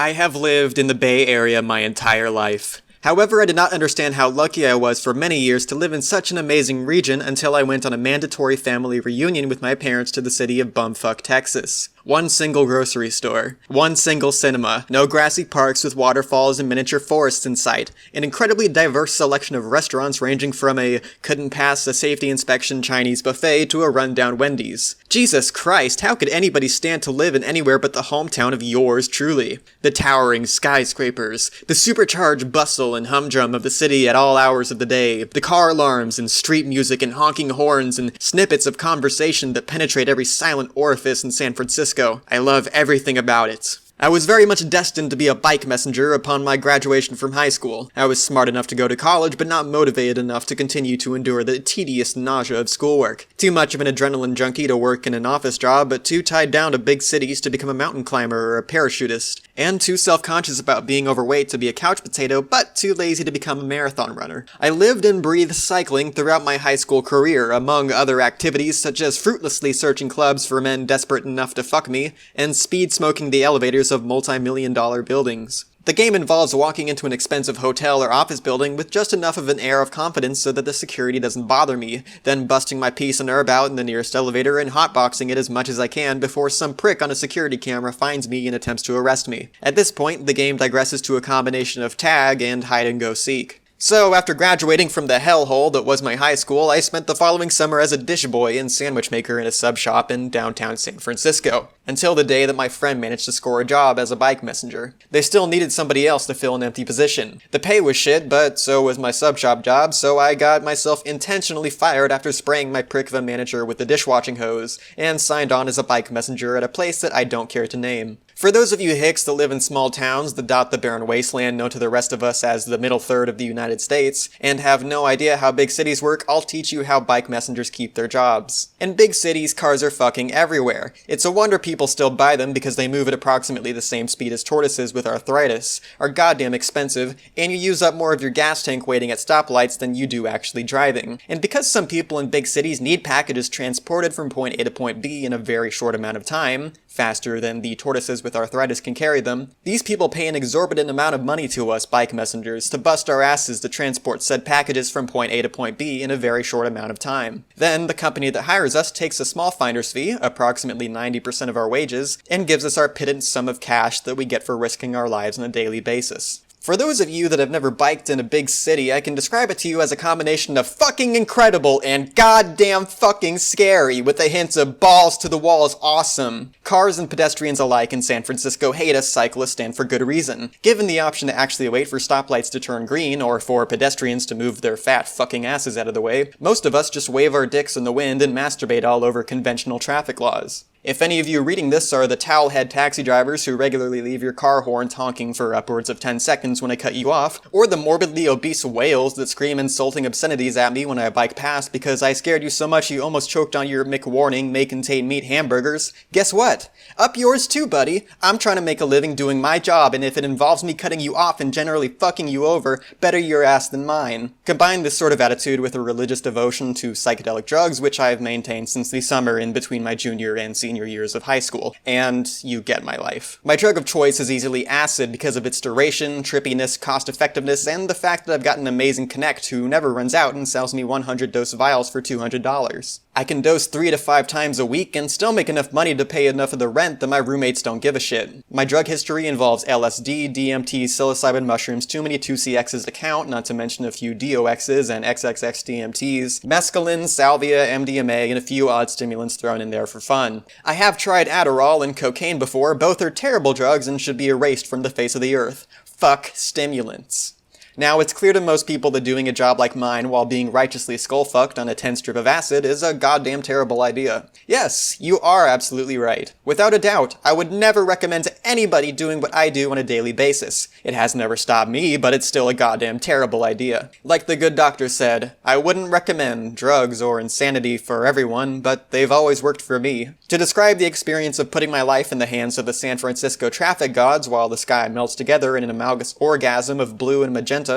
I have lived in the Bay Area my entire life. However, I did not understand how lucky I was for many years to live in such an amazing region until I went on a mandatory family reunion with my parents to the city of bumfuck Texas. One single grocery store. One single cinema. No grassy parks with waterfalls and miniature forests in sight. An incredibly diverse selection of restaurants ranging from a couldn't pass a safety inspection Chinese buffet to a rundown Wendy's. Jesus Christ, how could anybody stand to live in anywhere but the hometown of yours truly? The towering skyscrapers, the supercharged bustle and humdrum of the city at all hours of the day, the car alarms and street music and honking horns and snippets of conversation that penetrate every silent orifice in San Francisco. I love everything about it. I was very much destined to be a bike messenger upon my graduation from high school. I was smart enough to go to college, but not motivated enough to continue to endure the tedious nausea of schoolwork. Too much of an adrenaline junkie to work in an office job, but too tied down to big cities to become a mountain climber or a parachutist. And too self-conscious about being overweight to be a couch potato, but too lazy to become a marathon runner. I lived and breathed cycling throughout my high school career, among other activities such as fruitlessly searching clubs for men desperate enough to fuck me, and speed smoking the elevators of multi-million-dollar buildings. The game involves walking into an expensive hotel or office building with just enough of an air of confidence so that the security doesn't bother me, then busting my piece of nerve out in the nearest elevator and hotboxing it as much as I can before some prick on a security camera finds me and attempts to arrest me. At this point, the game digresses to a combination of tag and hide-and-go-seek. So, after graduating from the hellhole that was my high school, I spent the following summer as a dish boy and sandwich maker in a sub shop in downtown San Francisco, until the day that my friend managed to score a job as a bike messenger. They still needed somebody else to fill an empty position. The pay was shit, but so was my sub shop job, so I got myself intentionally fired after spraying my prick of a manager with the dishwashing hose, and signed on as a bike messenger at a place that I don't care to name. For those of you hicks that live in small towns that dot the barren wasteland known to the rest of us as the middle third of the United States, and have no idea how big cities work, I'll teach you how bike messengers keep their jobs. In big cities, cars are fucking everywhere. It's a wonder people still buy them because they move at approximately the same speed as tortoises with arthritis, are goddamn expensive, and you use up more of your gas tank waiting at stoplights than you do actually driving. And because some people in big cities need packages transported from point A to point B in a very short amount of time, faster than the tortoises with arthritis can carry them, these people pay an exorbitant amount of money to us bike messengers to bust our asses to transport said packages from point A to point B in a very short amount of time. Then, the company that hires us takes a small finder's fee, approximately 90% of our wages, and gives us our pittance sum of cash that we get for risking our lives on a daily basis. For those of you that have never biked in a big city, I can describe it to you as a combination of fucking incredible and goddamn fucking scary, with a hint of balls to the walls awesome. Cars and pedestrians alike in San Francisco hate us cyclists, and for good reason. Given the option to actually wait for stoplights to turn green, or for pedestrians to move their fat fucking asses out of the way, most of us just wave our dicks in the wind and masturbate all over conventional traffic laws. If any of you reading this are the towel-head taxi drivers who regularly leave your car horns honking for upwards of 10 seconds when I cut you off, or the morbidly obese whales that scream insulting obscenities at me when I bike past because I scared you so much you almost choked on your McWarning may contain meat hamburgers, guess what? Up yours too, buddy. I'm trying to make a living doing my job, and if it involves me cutting you off and generally fucking you over, better your ass than mine. Combine this sort of attitude with a religious devotion to psychedelic drugs, which I've maintained since the summer in between my junior and senior years of high school, and you get my life. My drug of choice is easily acid because of its duration, trippiness, cost-effectiveness, and the fact that I've got an amazing connect who never runs out and sells me 100 dose vials for $200. I can dose 3 to 5 times a week and still make enough money to pay enough of the rent that my roommates don't give a shit. My drug history involves LSD, DMT, psilocybin mushrooms, too many 2CXs to count, not to mention a few DOXs and XXX DMTs, mescaline, salvia, MDMA, and a few odd stimulants thrown in there for fun. I have tried Adderall and cocaine before. Both are terrible drugs and should be erased from the face of the earth. Fuck stimulants. Now, it's clear to most people that doing a job like mine while being righteously skull-fucked on a 10-strip of acid is a goddamn terrible idea. Yes, you are absolutely right. Without a doubt, I would never recommend to anybody doing what I do on a daily basis. It has never stopped me, but it's still a goddamn terrible idea. Like the good doctor said, I wouldn't recommend drugs or insanity for everyone, but they've always worked for me. To describe the experience of putting my life in the hands of the San Francisco traffic gods while the sky melts together in an amalgamous orgasm of blue and magenta,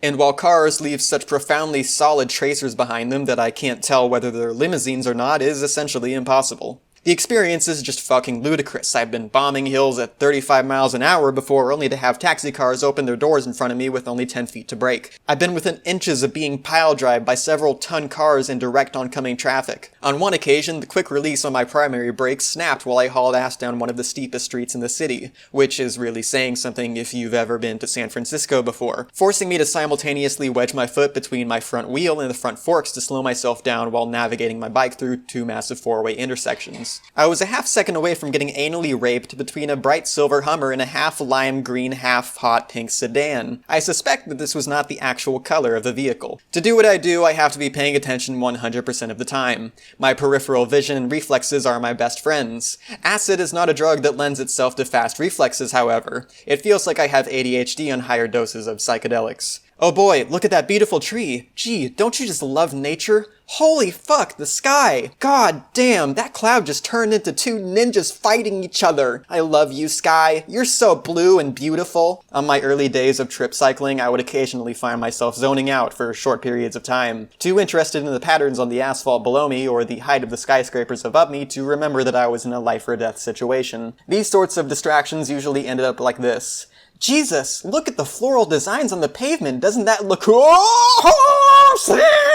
and while cars leave such profoundly solid tracers behind them that I can't tell whether they're limousines or not, is essentially impossible. The experience is just fucking ludicrous. I've been bombing hills at 35 miles an hour before, only to have taxi cars open their doors in front of me with only 10 feet to brake. I've been within inches of being pile-drived by several ton cars in direct oncoming traffic. On one occasion, the quick release on my primary brakes snapped while I hauled ass down one of the steepest streets in the city, which is really saying something if you've ever been to San Francisco before, forcing me to simultaneously wedge my foot between my front wheel and the front forks to slow myself down while navigating my bike through two massive four-way intersections. I was a half second away from getting anally raped between a bright silver Hummer and a half lime green, half hot pink sedan. I suspect that this was not the actual color of the vehicle. To do what I do, I have to be paying attention 100% of the time. My peripheral vision and reflexes are my best friends. Acid is not a drug that lends itself to fast reflexes, however. It feels like I have ADHD on higher doses of psychedelics. Oh boy, look at that beautiful tree. Gee, don't you just love nature? Holy fuck, the sky! God damn, that cloud just turned into two ninjas fighting each other. I love you, sky. You're so blue and beautiful. On my early days of trip cycling, I would occasionally find myself zoning out for short periods of time, too interested in the patterns on the asphalt below me or the height of the skyscrapers above me to remember that I was in a life or death situation. These sorts of distractions usually ended up like this. Jesus, look at the floral designs on the pavement. Doesn't that look cool?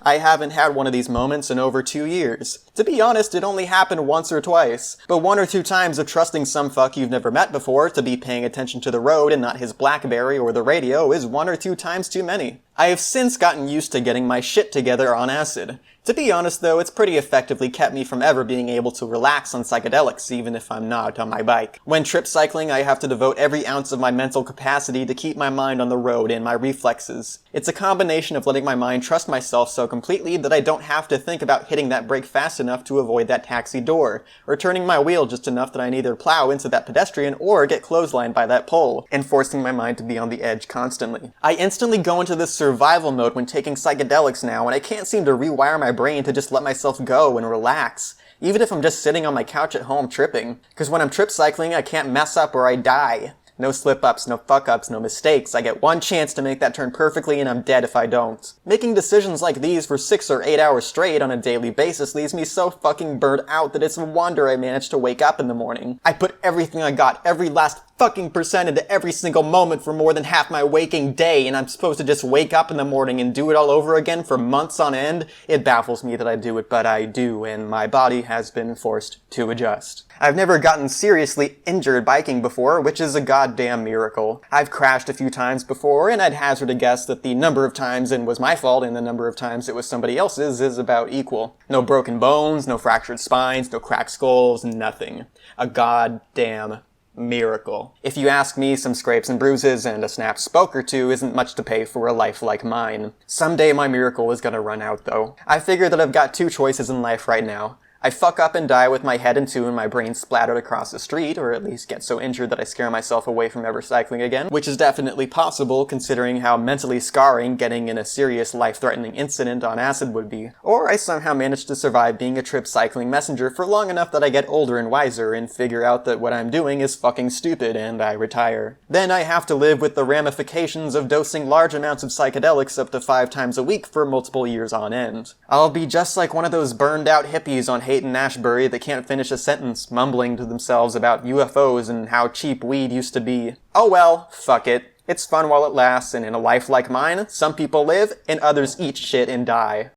I haven't had one of these moments in over 2 years. To be honest, it only happened once or twice. But 1 or 2 times of trusting some fuck you've never met before to be paying attention to the road and not his BlackBerry or the radio is 1 or 2 times too many. I have since gotten used to getting my shit together on acid. To be honest though, it's pretty effectively kept me from ever being able to relax on psychedelics, even if I'm not on my bike. When trip cycling, I have to devote every ounce of my mental capacity to keep my mind on the road and my reflexes. It's a combination of letting my mind trust myself so completely that I don't have to think about hitting that brake fast enough to avoid that taxi door, or turning my wheel just enough that I neither plow into that pedestrian or get clotheslined by that pole, and forcing my mind to be on the edge constantly. I instantly go into this survival mode when taking psychedelics now, and I can't seem to rewire my brain to just let myself go and relax, even if I'm just sitting on my couch at home tripping. Because when I'm trip cycling, I can't mess up or I die. No slip-ups, no fuck-ups, no mistakes. I get one chance to make that turn perfectly and I'm dead if I don't. Making decisions like these for 6 or 8 hours straight on a daily basis leaves me so fucking burnt out that it's a wonder I manage to wake up in the morning. I put everything I got, every last fucking percent into every single moment for more than half my waking day, and I'm supposed to just wake up in the morning and do it all over again for months on end? It baffles me that I do it, but I do, and my body has been forced to adjust. I've never gotten seriously injured biking before, which is a goddamn miracle. I've crashed a few times before, and I'd hazard a guess that the number of times it was my fault and the number of times it was somebody else's is about equal. No broken bones, no fractured spines, no cracked skulls, nothing. A goddamn miracle. If you ask me, some scrapes and bruises and a snapped spoke or two isn't much to pay for a life like mine. Someday my miracle is gonna run out though. I figure that I've got 2 choices in life right now. I fuck up and die with my head in 2 and my brain splattered across the street, or at least get so injured that I scare myself away from ever cycling again, which is definitely possible considering how mentally scarring getting in a serious life-threatening incident on acid would be. Or I somehow manage to survive being a trip cycling messenger for long enough that I get older and wiser and figure out that what I'm doing is fucking stupid and I retire. Then I have to live with the ramifications of dosing large amounts of psychedelics up to 5 times a week for multiple years on end. I'll be just like one of those burned out hippies on Hayden Ashbury that can't finish a sentence, mumbling to themselves about UFOs and how cheap weed used to be. Oh well, fuck it. It's fun while it lasts, and in a life like mine, some people live and others eat shit and die.